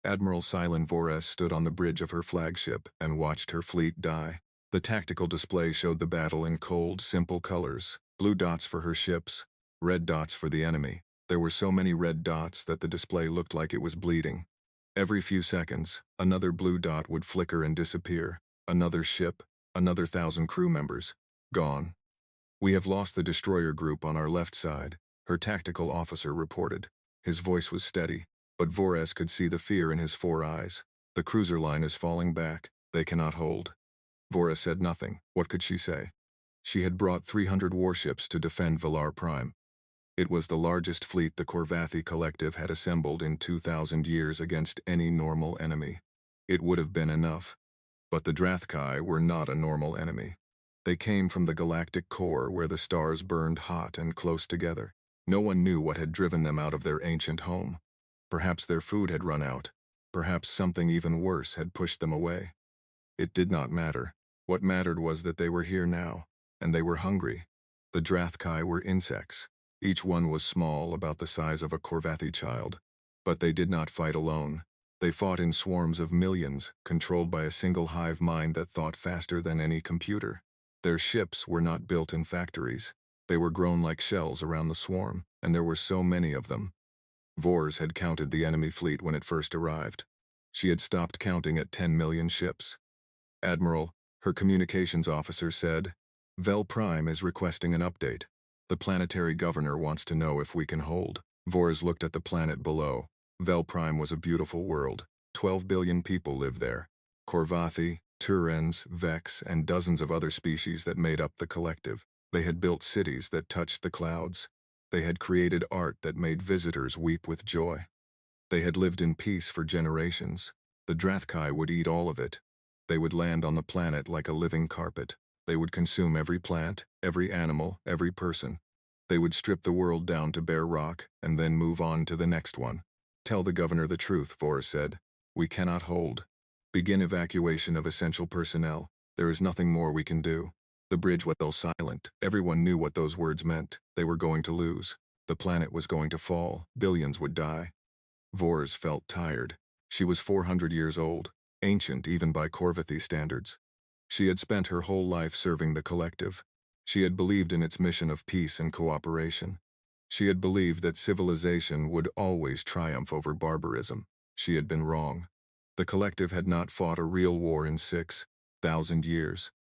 Admiral Silent Vores stood on the bridge of her flagship and watched her fleet die. The tactical display showed the battle in cold, simple colors. Blue dots for her ships, red dots for the enemy. There were so many red dots that the display looked like it was bleeding. Every few seconds, another blue dot would flicker and disappear. Another ship, another 1,000 crew members. Gone. "We have lost the destroyer group on our left side," her tactical officer reported. His voice was steady, but Vores could see the fear in his 4 eyes. "The cruiser line is falling back. They cannot hold." Vores said nothing. What could she say? She had brought 300 warships to defend Valar Prime. It was the largest fleet the Corvathi Collective had assembled in 2,000 years against any normal enemy. It would have been enough. But the Drathkai were not a normal enemy. They came from the galactic core where the stars burned hot and close together. No one knew what had driven them out of their ancient home. Perhaps their food had run out. Perhaps something even worse had pushed them away. It did not matter. What mattered was that they were here now, and they were hungry. The Drathkai were insects. Each one was small, about the size of a Corvathi child. But they did not fight alone. They fought in swarms of millions, controlled by a single hive mind that thought faster than any computer. Their ships were not built in factories. They were grown like shells around the swarm, and there were so many of them. Vors had counted the enemy fleet when it first arrived. She had stopped counting at 10 million ships. "Admiral," her communications officer said, "Vel Prime is requesting an update. The planetary governor wants to know if we can hold." Vors looked at the planet below. Vel Prime was a beautiful world. 12 billion people lived there. Corvathi, Turens, Vex, and dozens of other species that made up the collective. They had built cities that touched the clouds. They had created art that made visitors weep with joy. They had lived in peace for generations. The Drathkai would eat all of it. They would land on the planet like a living carpet. They would consume every plant, every animal, every person. They would strip the world down to bare rock and then move on to the next one. "Tell the governor the truth," Vors said. "We cannot hold. Begin evacuation of essential personnel. There is nothing more we can do." The bridge was silent. Everyone knew what those words meant. They were going to lose. The planet was going to fall. Billions would die. Vors felt tired. She was 400 years old, ancient even by Corvathi standards. She had spent her whole life serving the collective. She had believed in its mission of peace and cooperation. She had believed that civilization would always triumph over barbarism. She had been wrong. The collective had not fought a real war in 6,000 years.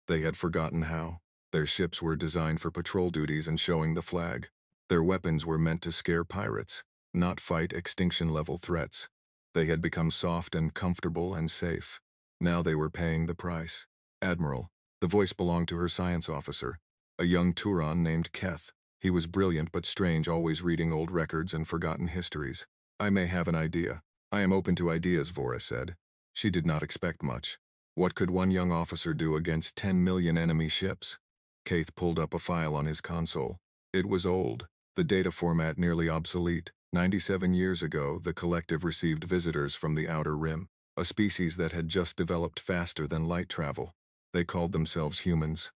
They had forgotten how. Their ships were designed for patrol duties and showing the flag. Their weapons were meant to scare pirates, not fight extinction-level threats. They had become soft and comfortable and safe. Now they were paying the price. "Admiral," the voice belonged to her science officer, a young Turan named Keth. He was brilliant but strange, always reading old records and forgotten histories. "I may have an idea." "I am open to ideas," Vora said. She did not expect much. What could one young officer do against 10 million enemy ships? Keith pulled up a file on his console. It was old, the data format nearly obsolete. 97 years ago, the collective received visitors from the Outer Rim, a species that had just developed faster than light travel. They called themselves humans.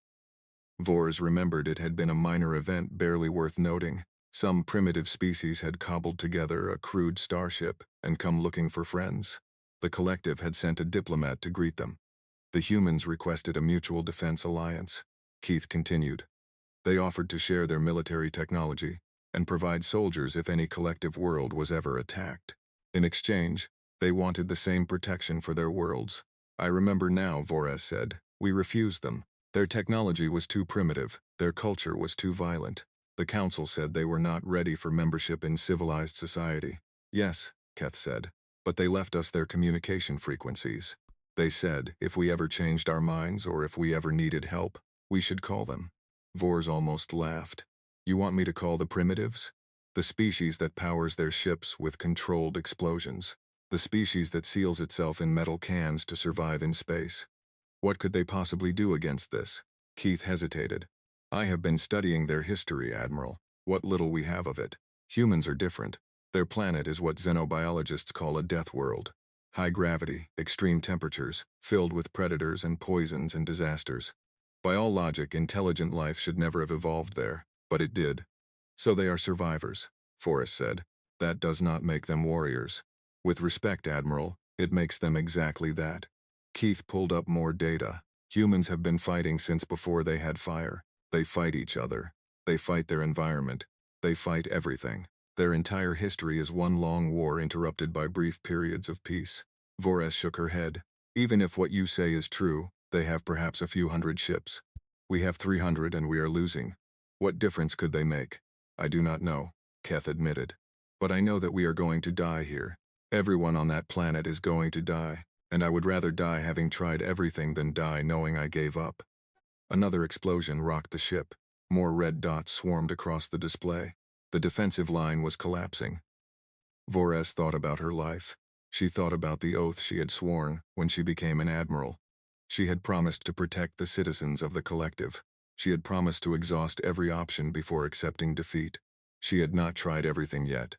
Vors remembered it had been a minor event barely worth noting. Some primitive species had cobbled together a crude starship and come looking for friends. The collective had sent a diplomat to greet them. The humans requested a mutual defense alliance. Keith continued. They offered to share their military technology and provide soldiers if any collective world was ever attacked. In exchange, they wanted the same protection for their worlds. "I remember now," Vores said. "We refused them. Their technology was too primitive. Their culture was too violent. The council said they were not ready for membership in civilized society." "Yes," Keth said, "but they left us their communication frequencies. They said if we ever changed our minds or if we ever needed help, we should call them." Vors almost laughed. "You want me to call the primitives? The species that powers their ships with controlled explosions. The species that seals itself in metal cans to survive in space. What could they possibly do against this?" Keith hesitated. "I have been studying their history, Admiral. What little we have of it. Humans are different. Their planet is what xenobiologists call a death world. High gravity, extreme temperatures, filled with predators and poisons and disasters. By all logic, intelligent life should never have evolved there, but it did. So they are survivors," Forrest said. "That does not make them warriors." With respect, Admiral, it makes them exactly that. Keith pulled up more data. Humans have been fighting since before they had fire. They fight each other. They fight their environment. They fight everything. Their entire history is one long war interrupted by brief periods of peace. Vorath shook her head. Even if what you say is true, they have perhaps a few hundred ships. We have 300 and we are losing. What difference could they make? I do not know, Keth admitted. But I know that we are going to die here. Everyone on that planet is going to die, and I would rather die having tried everything than die knowing I gave up. Another explosion rocked the ship. More red dots swarmed across the display. The defensive line was collapsing. Vorath thought about her life. She thought about the oath she had sworn when she became an admiral. She had promised to protect the citizens of the collective. She had promised to exhaust every option before accepting defeat. She had not tried everything yet.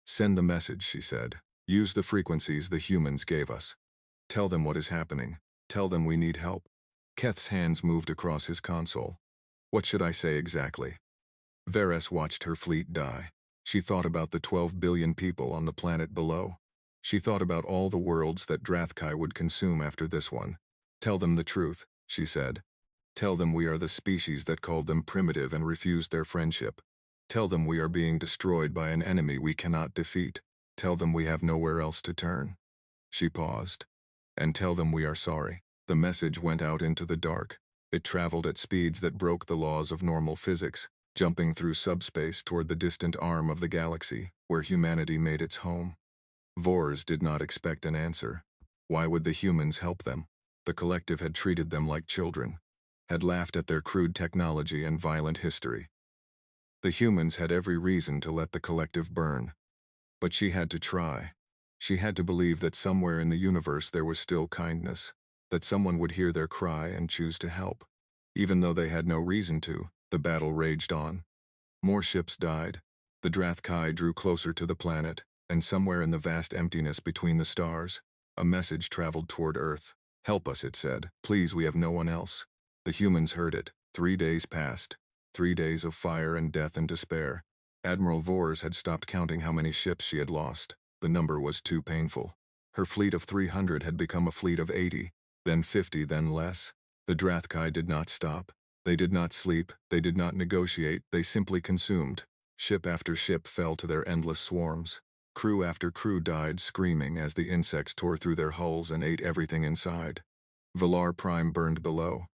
Send the message, she said. Use the frequencies the humans gave us. Tell them what is happening. Tell them we need help. Keth's hands moved across his console. What should I say exactly? Varys watched her fleet die. She thought about the 12 billion people on the planet below. She thought about all the worlds that Drathkai would consume after this one. Tell them the truth, she said. Tell them we are the species that called them primitive and refused their friendship. Tell them we are being destroyed by an enemy we cannot defeat. Tell them we have nowhere else to turn. She paused. And tell them we are sorry. The message went out into the dark. It traveled at speeds that broke the laws of normal physics, jumping through subspace toward the distant arm of the galaxy, where humanity made its home. Vors did not expect an answer. Why would the humans help them? The collective had treated them like children, had laughed at their crude technology and violent history. The humans had every reason to let the collective burn. But she had to try. She had to believe that somewhere in the universe there was still kindness, that someone would hear their cry and choose to help. Even though they had no reason to, the battle raged on. More ships died. The Drathkai drew closer to the planet, and somewhere in the vast emptiness between the stars, a message traveled toward Earth. Help us, it said. Please, we have no one else. The humans heard it. 3 days passed. 3 days of fire and death and despair. Admiral Vors had stopped counting how many ships she had lost. The number was too painful. Her fleet of 300 had become a fleet of 80, then 50, then less. The Drathkai did not stop. They did not sleep, they did not negotiate, they simply consumed. Ship after ship fell to their endless swarms. Crew after crew died screaming as the insects tore through their hulls and ate everything inside. Valar Prime burned below.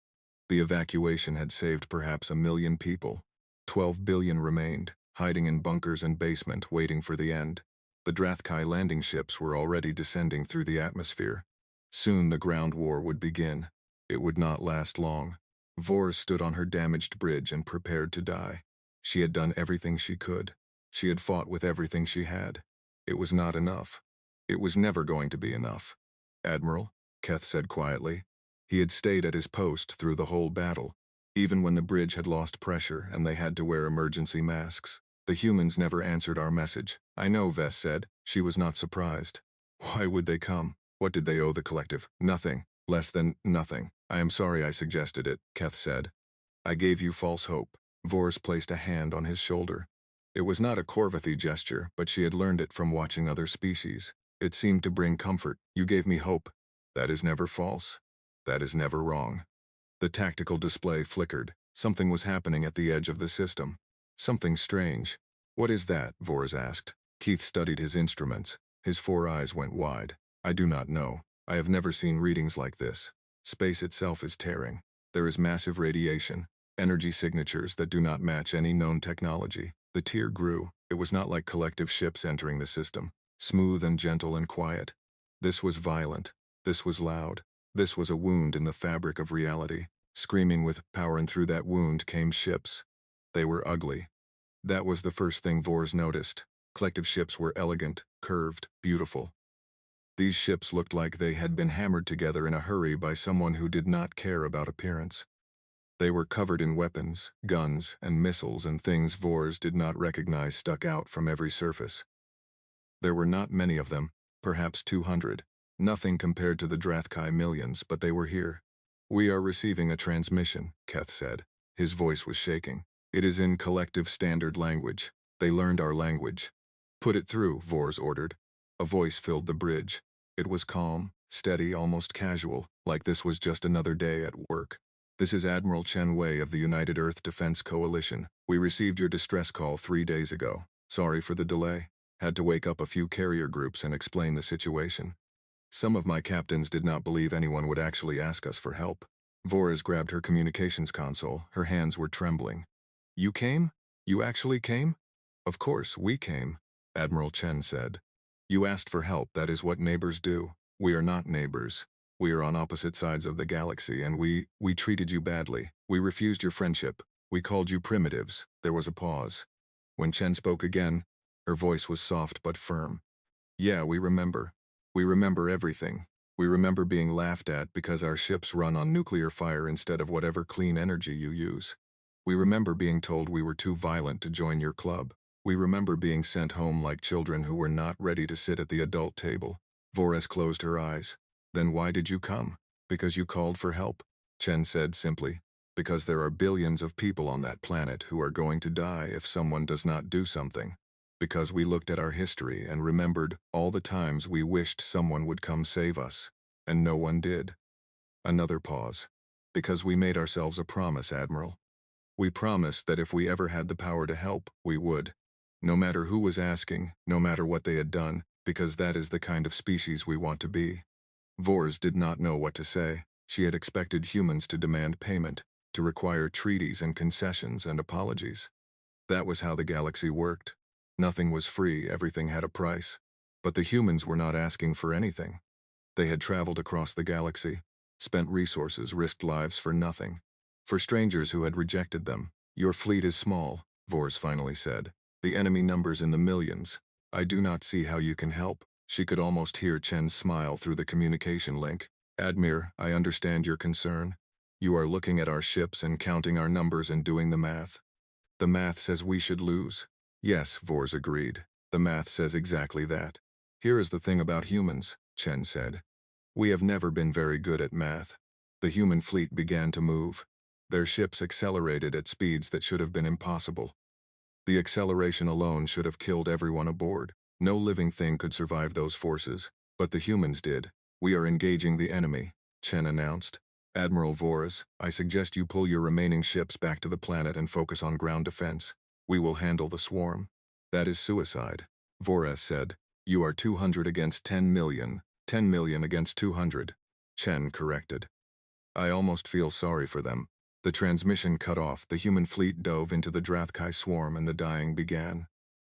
The evacuation had saved perhaps 1 million people. 12 billion remained, hiding in bunkers and basement, waiting for the end. The Drathkai landing ships were already descending through the atmosphere. Soon the ground war would begin. It would not last long. Vors stood on her damaged bridge and prepared to die. She had done everything she could. She had fought with everything she had. It was not enough. It was never going to be enough. Admiral, Keth said quietly. He had stayed at his post through the whole battle, even when the bridge had lost pressure and they had to wear emergency masks. The humans never answered our message. I know, Vess said. She was not surprised. Why would they come? What did they owe the collective? Nothing. Less than nothing. I am sorry I suggested it, Keth said. I gave you false hope. Vors placed a hand on his shoulder. It was not a Corvathy gesture, but she had learned it from watching other species. It seemed to bring comfort. You gave me hope. That is never false. That is never wrong. The tactical display flickered. Something was happening at the edge of the system. Something strange. What is that? Vors asked. Keith studied his instruments. His 4 eyes went wide. I do not know. I have never seen readings like this. Space itself is tearing. There is massive radiation, energy signatures that do not match any known technology. The tear grew. It was not like collective ships entering the system, smooth and gentle and quiet. This was violent. This was loud. This was a wound in the fabric of reality. Screaming with power, and through that wound came ships. They were ugly. That was the first thing Vors noticed. Collective ships were elegant, curved, beautiful. These ships looked like they had been hammered together in a hurry by someone who did not care about appearance. They were covered in weapons, guns, and missiles, and things Vors did not recognize stuck out from every surface. There were not many of them, perhaps 200. Nothing compared to the Drathkai millions, but they were here. We are receiving a transmission, Keth said. His voice was shaking. It is in collective standard language. They learned our language. Put it through, Vors ordered. A voice filled the bridge. It was calm, steady, almost casual, like this was just another day at work. "This is Admiral Chen Wei of the United Earth Defense Coalition. We received your distress call 3 days ago. Sorry for the delay. Had to wake up a few carrier groups and explain the situation. Some of my captains did not believe anyone would actually ask us for help." Voris grabbed her communications console. Her hands were trembling. "You came? You actually came?" "Of course, we came," Admiral Chen said. "You asked for help. That is what neighbors do. We are not neighbors. We are on opposite sides of the galaxy, and we treated you badly. We refused your friendship. We called you primitives." There was a pause. When Chen spoke again, her voice was soft but firm. "Yeah, we remember. We remember everything. We remember being laughed at because our ships run on nuclear fire instead of whatever clean energy you use. We remember being told we were too violent to join your club. We remember being sent home like children who were not ready to sit at the adult table." Voris closed her eyes. "Then why did you come? Because you called for help?" Chen said simply. "Because there are billions of people on that planet who are going to die if someone does not do something. Because we looked at our history and remembered all the times we wished someone would come save us, and no one did." Another pause. "Because we made ourselves a promise, Admiral. We promised that if we ever had the power to help, we would. No matter who was asking, no matter what they had done, because that is the kind of species we want to be." Vors did not know what to say. She had expected humans to demand payment, to require treaties and concessions and apologies. That was how the galaxy worked. Nothing was free, everything had a price. But the humans were not asking for anything. They had traveled across the galaxy, spent resources, risked lives for nothing. For strangers who had rejected them. "Your fleet is small," Vors finally said. "The enemy numbers in the millions. I do not see how you can help." She could almost hear Chen's smile through the communication link. "Admir, I understand your concern. You are looking at our ships and counting our numbers and doing the math. The math says we should lose." "Yes," Vors agreed. "The math says exactly that." "Here is the thing about humans," Chen said. "We have never been very good at math." The human fleet began to move. Their ships accelerated at speeds that should have been impossible. The acceleration alone should have killed everyone aboard. No living thing could survive those forces, but the humans did. "We are engaging the enemy," Chen announced. "Admiral Vors, I suggest you pull your remaining ships back to the planet and focus on ground defense. We will handle the swarm." "That is suicide," Vors said. "You are 200 against 10 million. 10 million against 200. Chen corrected. "I almost feel sorry for them." The transmission cut off, the human fleet dove into the Drathkai swarm, and the dying began.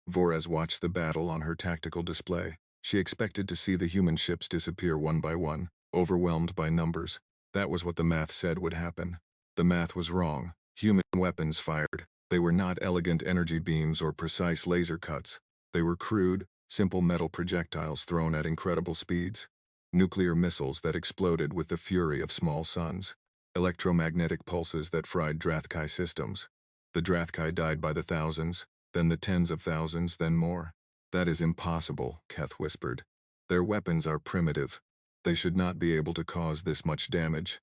Vors watched the battle on her tactical display. She expected to see the human ships disappear one by one, overwhelmed by numbers. That was what the math said would happen. The math was wrong. Human weapons fired. They were not elegant energy beams or precise laser cuts. They were crude, simple metal projectiles thrown at incredible speeds. Nuclear missiles that exploded with the fury of small suns. Electromagnetic pulses that fried Drathkai systems. The Drathkai died by the thousands, then the tens of thousands, then more. "That is impossible," Keth whispered. "Their weapons are primitive. They should not be able to cause this much damage."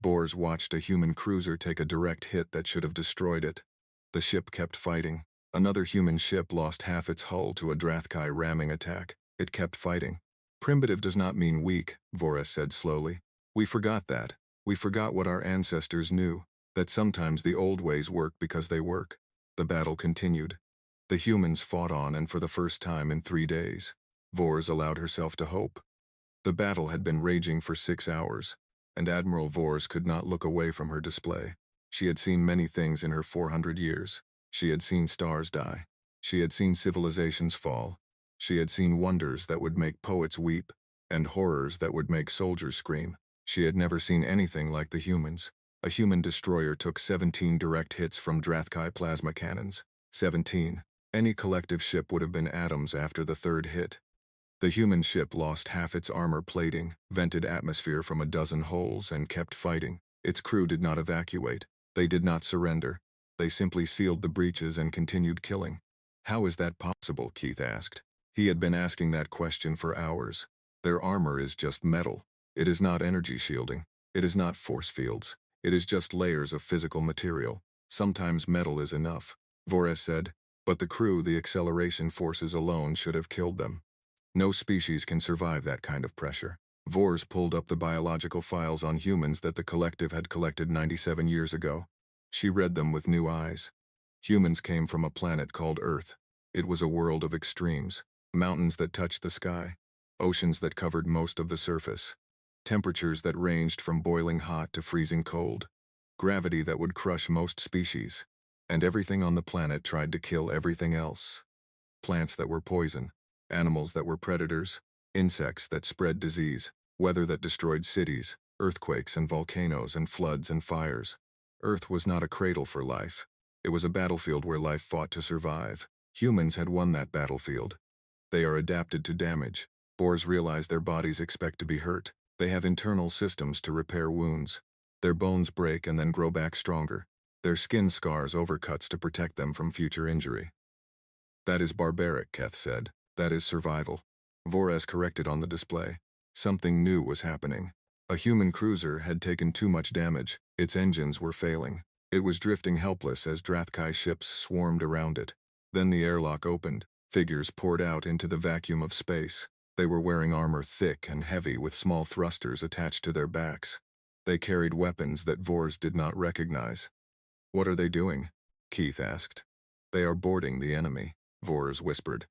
Bors watched a human cruiser take a direct hit that should have destroyed it. The ship kept fighting. Another human ship lost half its hull to a Drathkai ramming attack. It kept fighting. "Primitive does not mean weak," Vors said slowly. "We forgot that. We forgot what our ancestors knew, that sometimes the old ways work because they work." The battle continued. The humans fought on, and for the first time in 3 days, Vors allowed herself to hope. The battle had been raging for 6 hours, and Admiral Vors could not look away from her display. She had seen many things in her 400 years. She had seen stars die. She had seen civilizations fall. She had seen wonders that would make poets weep, and horrors that would make soldiers scream. She had never seen anything like the humans. A human destroyer took 17 direct hits from Drathkai plasma cannons. 17. Any collective ship would have been atoms after the third hit. The human ship lost half its armor plating, vented atmosphere from a dozen holes, and kept fighting. Its crew did not evacuate. They did not surrender. They simply sealed the breaches and continued killing. "How is that possible?" Keith asked. He had been asking that question for hours. "Their armor is just metal. It is not energy shielding. It is not force fields. It is just layers of physical material. Sometimes metal is enough," Vors said. "But the crew, the acceleration forces alone should have killed them." No species can survive that kind of pressure. Vors pulled up the biological files on humans that the collective had collected 97 years ago. She read them with new eyes. Humans came from a planet called Earth. It was a world of extremes. Mountains that touched the sky. Oceans that covered most of the surface. Temperatures that ranged from boiling hot to freezing cold. Gravity that would crush most species. And everything on the planet tried to kill everything else. Plants that were poison. Animals that were predators. Insects that spread disease. Weather that destroyed cities. Earthquakes and volcanoes and floods and fires. Earth was not a cradle for life. It was a battlefield where life fought to survive. Humans had won that battlefield. They are adapted to damage. Boars realize their bodies expect to be hurt. They have internal systems to repair wounds. Their bones break and then grow back stronger. Their skin scars overcuts to protect them from future injury. That is barbaric, Keth said. That is survival. Vores corrected on the display. Something new was happening. A human cruiser had taken too much damage. Its engines were failing. It was drifting helpless as Drathkai ships swarmed around it. Then the airlock opened. Figures poured out into the vacuum of space. They were wearing armor thick and heavy with small thrusters attached to their backs. They carried weapons that Vors did not recognize. What are they doing? Keith asked. They are boarding the enemy, Vors whispered.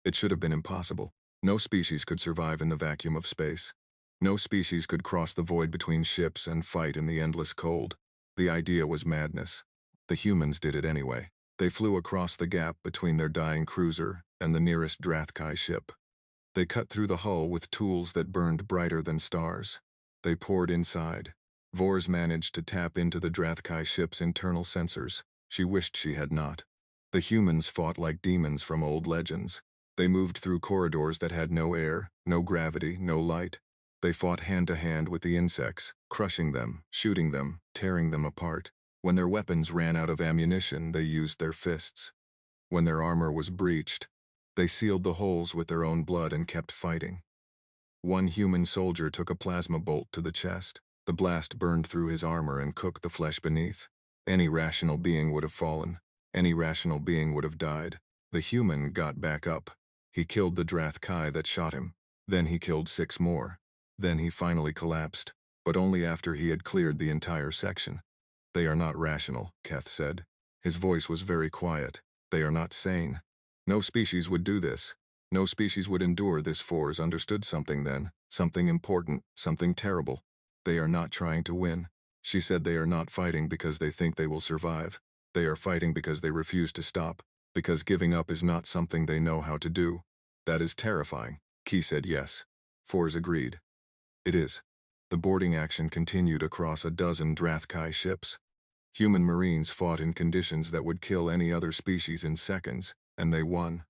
It should have been impossible. No species could survive in the vacuum of space. No species could cross the void between ships and fight in the endless cold. The idea was madness. The humans did it anyway. They flew across the gap between their dying cruiser and the nearest Drathkai ship. They cut through the hull with tools that burned brighter than stars. They poured inside. Vors managed to tap into the Drathkai ship's internal sensors. She wished she had not. The humans fought like demons from old legends. They moved through corridors that had no air, no gravity, no light. They fought hand-to-hand with the insects, crushing them, shooting them, tearing them apart. When their weapons ran out of ammunition, they used their fists. When their armor was breached, they sealed the holes with their own blood and kept fighting. One human soldier took a plasma bolt to the chest. The blast burned through his armor and cooked the flesh beneath. Any rational being would have fallen. Any rational being would have died. The human got back up. He killed the Drathkai that shot him. Then he killed 6 more. Then he finally collapsed, but only after he had cleared the entire section. They are not rational, Keth said. His voice was very quiet. They are not sane. No species would do this. No species would endure this. Vors understood something then. Something important, something terrible. They are not trying to win. She said they are not fighting because they think they will survive. They are fighting because they refuse to stop, because giving up is not something they know how to do. That is terrifying. Key said yes. Vors agreed. It is. The boarding action continued across a dozen Drathkai ships. Human Marines fought in conditions that would kill any other species in seconds, and they won.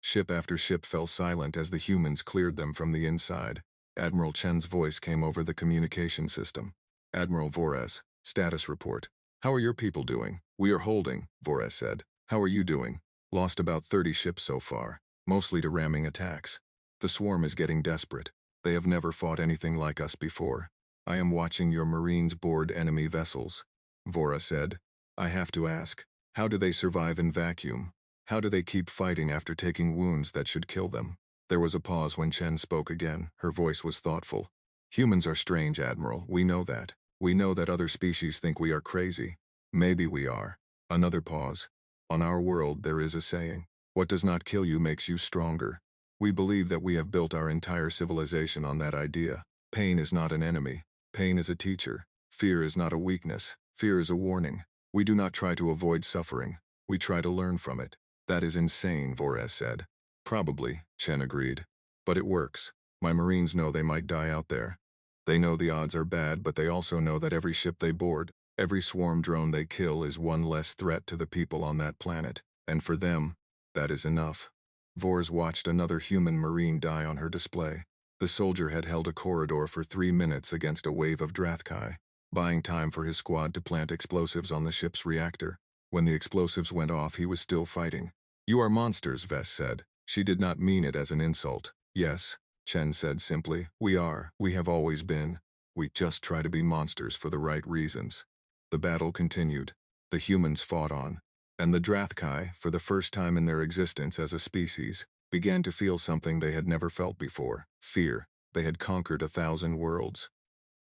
Ship after ship fell silent as the humans cleared them from the inside. Admiral Chen's voice came over the communication system. Admiral Vores, status report. How are your people doing? We are holding, Vores said. How are you doing? Lost about 30 ships so far, mostly to ramming attacks. The swarm is getting desperate. They have never fought anything like us before. I am watching your Marines board enemy vessels. Vora said. I have to ask, how do they survive in vacuum? How do they keep fighting after taking wounds that should kill them? There was a pause when Chen spoke again. Her voice was thoughtful. Humans are strange, Admiral. We know that. We know that other species think we are crazy. Maybe we are. Another pause. On our world there is a saying. What does not kill you makes you stronger. We believe that we have built our entire civilization on that idea. Pain is not an enemy. Pain is a teacher. Fear is not a weakness. Fear is a warning. We do not try to avoid suffering. We try to learn from it. That is insane, Vores said. Probably, Chen agreed. But it works. My Marines know they might die out there. They know the odds are bad, but they also know that every ship they board, every swarm drone they kill is one less threat to the people on that planet. And for them, that is enough. Vors watched another human Marine die on her display. The soldier had held a corridor for 3 minutes against a wave of Drathkai, buying time for his squad to plant explosives on the ship's reactor. When the explosives went off, he was still fighting. You are monsters, Vess said. She did not mean it as an insult. Yes, Chen said simply. We are. We have always been. We just try to be monsters for the right reasons. The battle continued. The humans fought on. And the Drathkai, for the first time in their existence as a species, began to feel something they had never felt before: fear. They had conquered 1,000 worlds.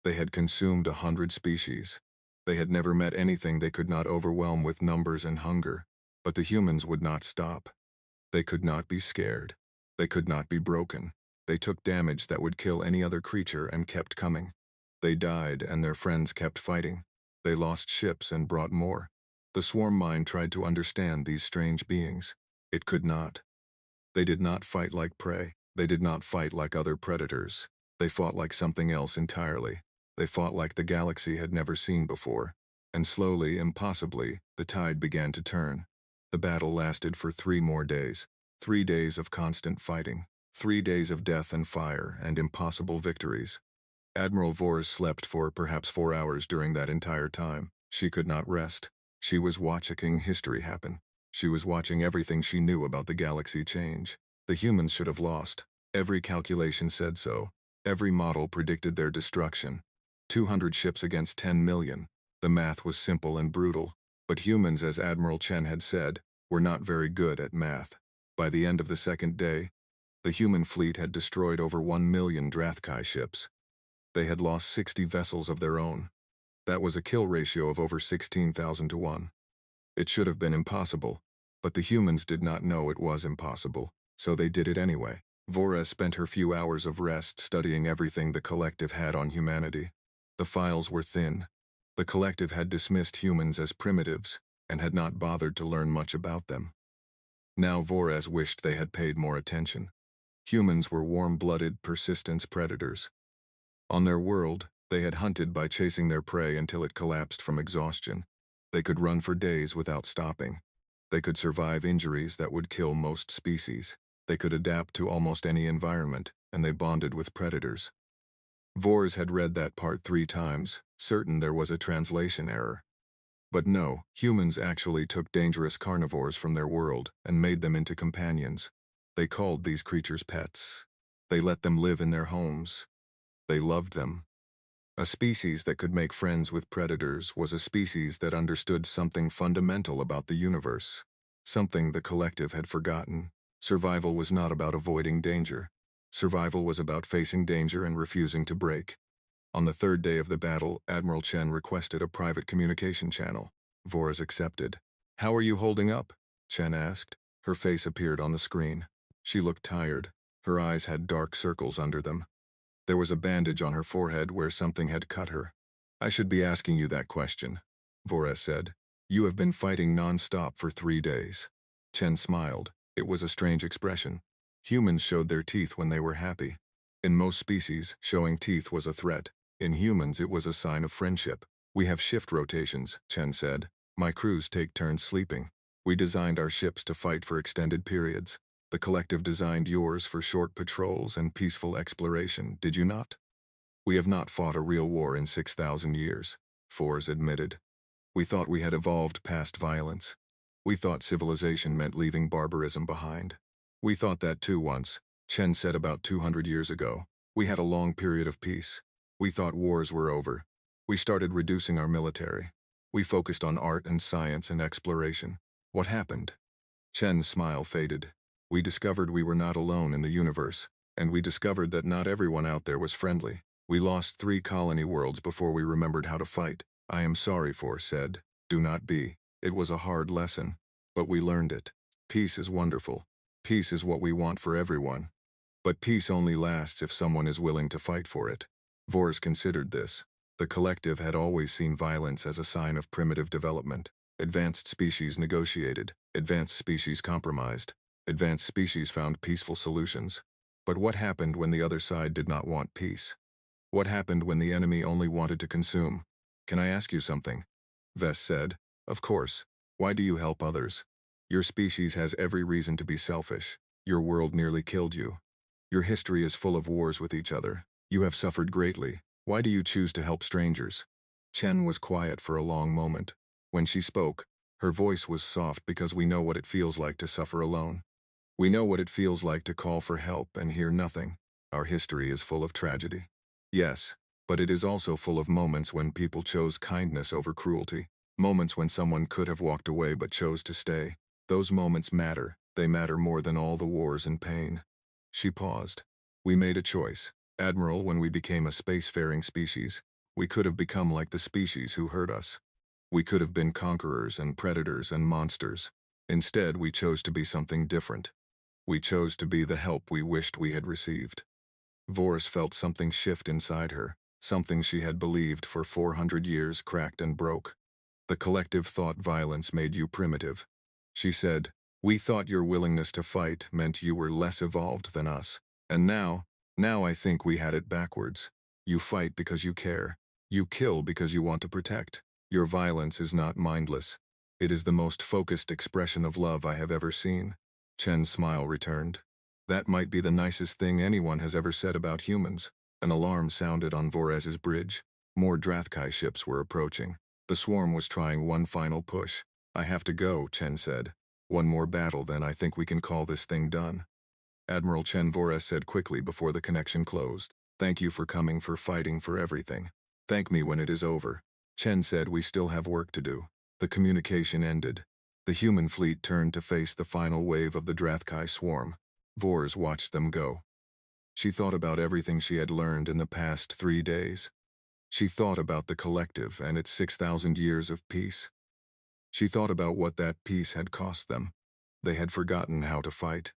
They had consumed 100 species. They had never met anything they could not overwhelm with numbers and hunger. But the humans would not stop. They could not be scared. They could not be broken. They took damage that would kill any other creature and kept coming. They died and their friends kept fighting. They lost ships and brought more. The swarm mind tried to understand these strange beings. It could not. They did not fight like prey. They did not fight like other predators. They fought like something else entirely. They fought like the galaxy had never seen before. And slowly, impossibly, the tide began to turn. The battle lasted for 3 more days. 3 days of constant fighting. 3 days of death and fire and impossible victories. Admiral Vors slept for perhaps 4 hours during that entire time. She could not rest. She was watching history happen. She was watching everything she knew about the galaxy change. The humans should have lost. Every calculation said so. Every model predicted their destruction. 200 ships against 10 million. The math was simple and brutal. But humans, as Admiral Chen had said, were not very good at math. By the end of the second day, the human fleet had destroyed over 1 million Drathkai ships. They had lost 60 vessels of their own. That was a kill ratio of over 16,000 to 1. It should have been impossible, but the humans did not know it was impossible, so they did it anyway. Vora spent her few hours of rest studying everything the collective had on humanity. The files were thin. The collective had dismissed humans as primitives and had not bothered to learn much about them. Now Voraz wished they had paid more attention. Humans were warm-blooded, persistent predators. On their world, they had hunted by chasing their prey until it collapsed from exhaustion. They could run for days without stopping. They could survive injuries that would kill most species. They could adapt to almost any environment, and they bonded with predators. Vors had read that part 3 times, certain there was a translation error. But no, humans actually took dangerous carnivores from their world and made them into companions. They called these creatures pets. They let them live in their homes. They loved them. A species that could make friends with predators was a species that understood something fundamental about the universe, something the collective had forgotten. Survival was not about avoiding danger. Survival was about facing danger and refusing to break. On the 3rd day of the battle, Admiral Chen requested a private communication channel. Vors accepted. "How are you holding up?" Chen asked. Her face appeared on the screen. She looked tired. Her eyes had dark circles under them. There was a bandage on her forehead where something had cut her. "I should be asking you that question," Vores said. "You have been fighting non-stop for 3 days." Chen smiled. It was a strange expression. Humans showed their teeth when they were happy. In most species, showing teeth was a threat. In humans, it was a sign of friendship. "We have shift rotations," Chen said. "My crews take turns sleeping. We designed our ships to fight for extended periods. The collective designed yours for short patrols and peaceful exploration, did you not?" "We have not fought a real war in 6,000 years," Fors admitted. "We thought we had evolved past violence. We thought civilization meant leaving barbarism behind." "We thought that too once," Chen said, "about 200 years ago. We had a long period of peace. We thought wars were over. We started reducing our military. We focused on art and science and exploration. What happened?" Chen's smile faded. "We discovered we were not alone in the universe, and we discovered that not everyone out there was friendly. We lost 3 colony worlds before we remembered how to fight." "I am sorry," Fors said. "Do not be. It was a hard lesson, but we learned it. Peace is wonderful. Peace is what we want for everyone. But peace only lasts if someone is willing to fight for it." Vors considered this. The collective had always seen violence as a sign of primitive development. Advanced species negotiated. Advanced species compromised. Advanced species found peaceful solutions. But what happened when the other side did not want peace? What happened when the enemy only wanted to consume? "Can I ask you something?" Vess said. "Of course. Why do you help others? Your species has every reason to be selfish. Your world nearly killed you. Your history is full of wars with each other. You have suffered greatly. Why do you choose to help strangers?" Chen was quiet for a long moment. When she spoke, her voice was soft because we know what it feels like to suffer alone. We know what it feels like to call for help and hear nothing. Our history is full of tragedy. Yes, but it is also full of moments when people chose kindness over cruelty. Moments when someone could have walked away but chose to stay. Those moments matter. They matter more than all the wars and pain. She paused. We made a choice. Admiral, when we became a spacefaring species, we could have become like the species who hurt us. We could have been conquerors and predators and monsters. Instead, we chose to be something different. We chose to be the help we wished we had received. Voris felt something shift inside her, something she had believed for 400 years cracked and broke. The collective thought violence made you primitive. She said, we thought your willingness to fight meant you were less evolved than us. And now I think we had it backwards. You fight because you care. You kill because you want to protect. Your violence is not mindless. It is the most focused expression of love I have ever seen. Chen's smile returned. That might be the nicest thing anyone has ever said about humans. An alarm sounded on Vores's bridge. More Drathkai ships were approaching. The swarm was trying one final push. I have to go, Chen said. One more battle, then I think we can call this thing done. Admiral Chen Vores said quickly before the connection closed. Thank you for coming, for fighting, for everything. Thank me when it is over. Chen said we still have work to do. The communication ended. The human fleet turned to face the final wave of the Drathkai swarm. Vores watched them go. She thought about everything she had learned in the past 3 days. She thought about the collective and its 6,000 years of peace. She thought about what that peace had cost them. They had forgotten how to fight.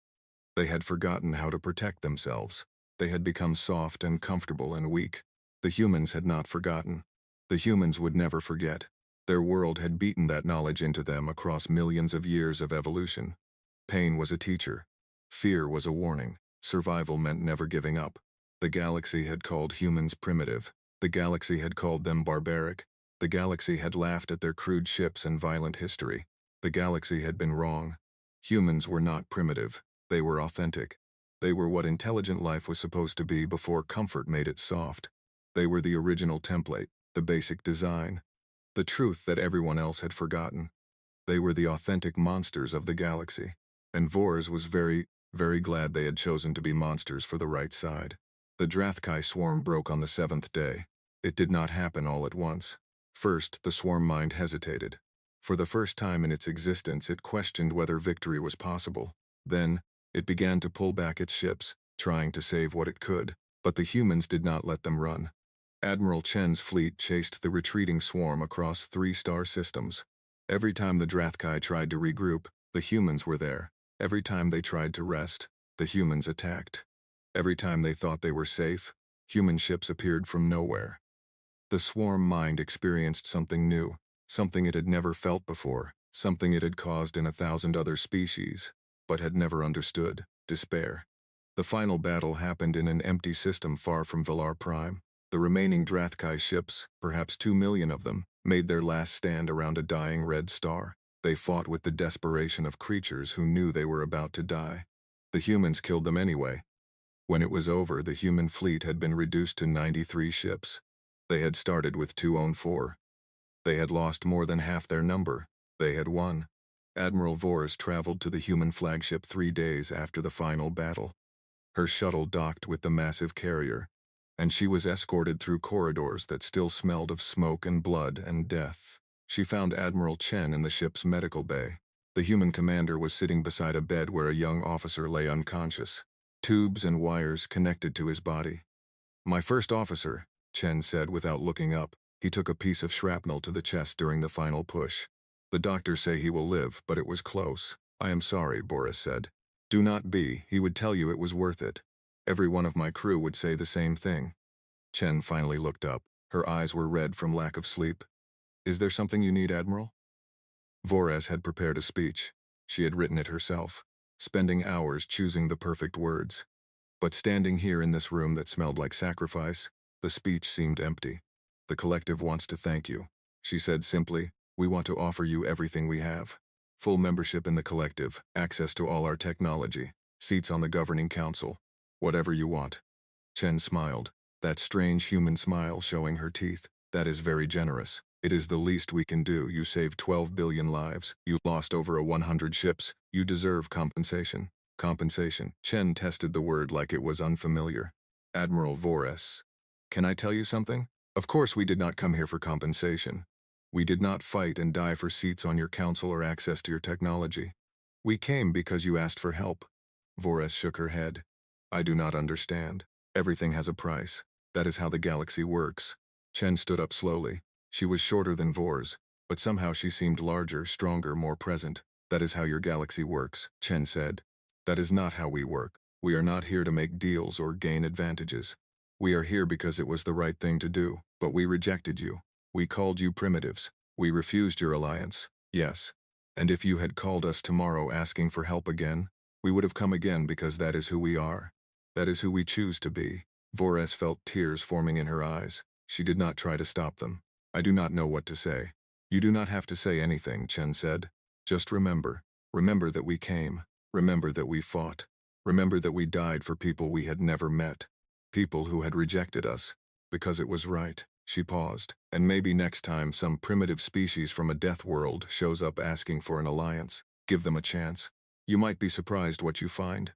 They had forgotten how to protect themselves. They had become soft and comfortable and weak. The humans had not forgotten. The humans would never forget. Their world had beaten that knowledge into them across millions of years of evolution. Pain was a teacher. Fear was a warning. Survival meant never giving up. The galaxy had called humans primitive. The galaxy had called them barbaric. The galaxy had laughed at their crude ships and violent history. The galaxy had been wrong. Humans were not primitive. They were authentic. They were what intelligent life was supposed to be before comfort made it soft. They were the original template, the basic design, the truth that everyone else had forgotten. They were the authentic monsters of the galaxy. And Vores was very, very glad they had chosen to be monsters for the right side. The Drathkai swarm broke on the 7th day. It did not happen all at once. First, the swarm mind hesitated. For the first time in its existence, it questioned whether victory was possible. Then, it began to pull back its ships, trying to save what it could, but the humans did not let them run. Admiral Chen's fleet chased the retreating swarm across 3 star systems. Every time the Drathkai tried to regroup, the humans were there. Every time they tried to rest, the humans attacked. Every time they thought they were safe, human ships appeared from nowhere. The swarm mind experienced something new, something it had never felt before, something it had caused in 1,000 other species, but had never understood: despair. The final battle happened in an empty system far from Villar Prime. The remaining Drathkai ships, perhaps 2 million of them, made their last stand around a dying red star. They fought with the desperation of creatures who knew they were about to die. The humans killed them anyway. When it was over, the human fleet had been reduced to 93 ships. They had started with 204. They had lost more than half their number. They had won. Admiral Vores traveled to the human flagship 3 days after the final battle. Her shuttle docked with the massive carrier, and she was escorted through corridors that still smelled of smoke and blood and death. She found Admiral Chen in the ship's medical bay. The human commander was sitting beside a bed where a young officer lay unconscious. Tubes and wires connected to his body. "My first officer," Chen said without looking up. He took a piece of shrapnel to the chest during the final push. "The doctors say he will live, but it was close." "I am sorry," Boris said. "Do not be. He would tell you it was worth it. Every one of my crew would say the same thing." Chen finally looked up. Her eyes were red from lack of sleep. "Is there something you need, Admiral?" Vores had prepared a speech. She had written it herself, spending hours choosing the perfect words. But standing here in this room that smelled like sacrifice, the speech seemed empty. "The collective wants to thank you," she said simply. "We want to offer you everything we have. Full membership in the collective, access to all our technology, seats on the governing council, whatever you want." Chen smiled, that strange human smile showing her teeth. "That is very generous. It is the least we can do. You saved 12 billion lives. You lost over 100 ships. You deserve compensation." Compensation. Chen tested the word like it was unfamiliar. "Admiral Vores, can I tell you something? Of course we did not come here for compensation. We did not fight and die for seats on your council or access to your technology. We came because you asked for help. Voris shook her head. I do not understand. Everything has a price. That is how the galaxy works. Chen stood up slowly. She was shorter than Vor's, but somehow she seemed larger, stronger, more present. That is how your galaxy works, Chen said. That is not how we work. We are not here to make deals or gain advantages. We are here because it was the right thing to do, but we rejected you. We called you primitives. We refused your alliance. Yes. And if you had called us tomorrow asking for help again, we would have come again because that is who we are. That is who we choose to be. Voris felt tears forming in her eyes. She did not try to stop them. I do not know what to say. You do not have to say anything, Chen said. Just remember. Remember that we came. Remember that we fought. Remember that we died for people we had never met. People who had rejected us. Because it was right. She paused. And maybe next time some primitive species from a death world shows up asking for an alliance, give them a chance. You might be surprised what you find.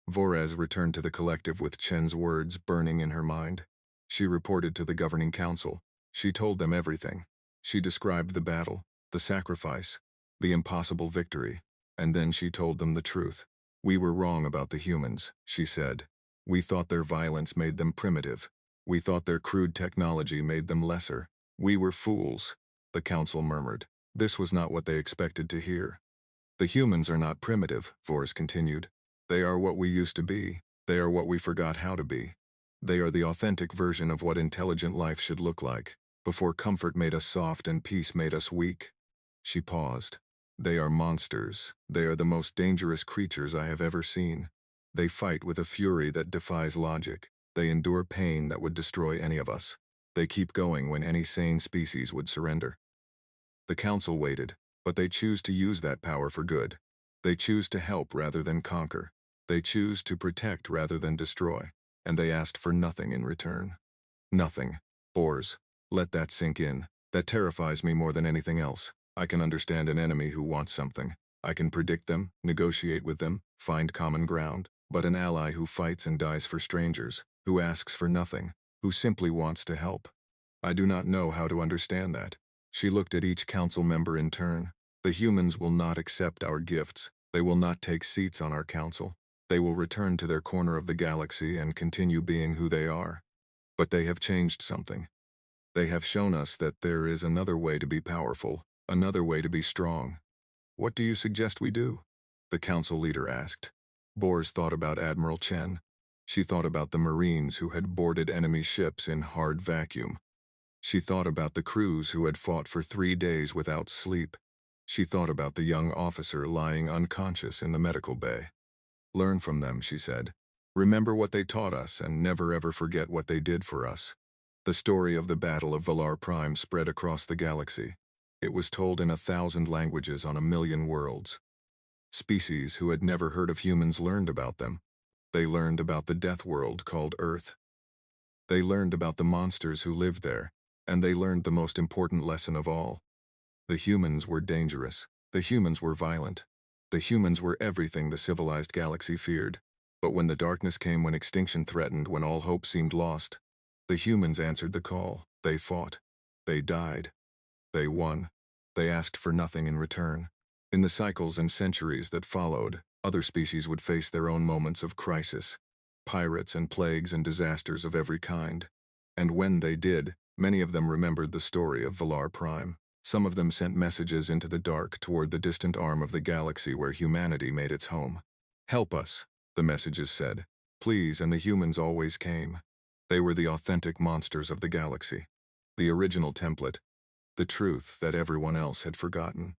Voris returned to the collective with Chen's words burning in her mind. She reported to the governing council. She told them everything. She described the battle, the sacrifice, the impossible victory, and then she told them the truth. We were wrong about the humans, she said. We thought their violence made them primitive. We thought their crude technology made them lesser. We were fools, the council murmured. This was not what they expected to hear. The humans are not primitive, Voris continued. They are what we used to be. They are what we forgot how to be. They are the authentic version of what intelligent life should look like, before comfort made us soft and peace made us weak. She paused. They are monsters. They are the most dangerous creatures I have ever seen. They fight with a fury that defies logic. They endure pain that would destroy any of us. They keep going when any sane species would surrender. The council waited, but they choose to use that power for good. They choose to help rather than conquer. They choose to protect rather than destroy. And they asked for nothing in return. Nothing. Bores. Let that sink in. That terrifies me more than anything else. I can understand an enemy who wants something. I can predict them, negotiate with them, find common ground. But an ally who fights and dies for strangers, who asks for nothing, who simply wants to help. I do not know how to understand that. She looked at each council member in turn. The humans will not accept our gifts. They will not take seats on our council. They will return to their corner of the galaxy and continue being who they are. But they have changed something. They have shown us that there is another way to be powerful, another way to be strong. What do you suggest we do? The council leader asked. Bors thought about Admiral Chen. She thought about the Marines who had boarded enemy ships in hard vacuum. She thought about the crews who had fought for 3 days without sleep. She thought about the young officer lying unconscious in the medical bay. Learn from them, she said. Remember what they taught us and never ever forget what they did for us. The story of the Battle of Valar Prime spread across the galaxy. It was told in 1,000 languages on 1,000,000 worlds. Species who had never heard of humans learned about them. They learned about the death world called Earth. They learned about the monsters who lived there, and they learned the most important lesson of all. The humans were dangerous. The humans were violent. The humans were everything the civilized galaxy feared. But when the darkness came, when extinction threatened, when all hope seemed lost, the humans answered the call. They fought. They died. They won. They asked for nothing in return. In the cycles and centuries that followed, other species would face their own moments of crisis. Pirates and plagues and disasters of every kind. And when they did, many of them remembered the story of Valar Prime. Some of them sent messages into the dark toward the distant arm of the galaxy where humanity made its home. Help us, the messages said. Please, and the humans always came. They were the authentic monsters of the galaxy. The original template. The truth that everyone else had forgotten.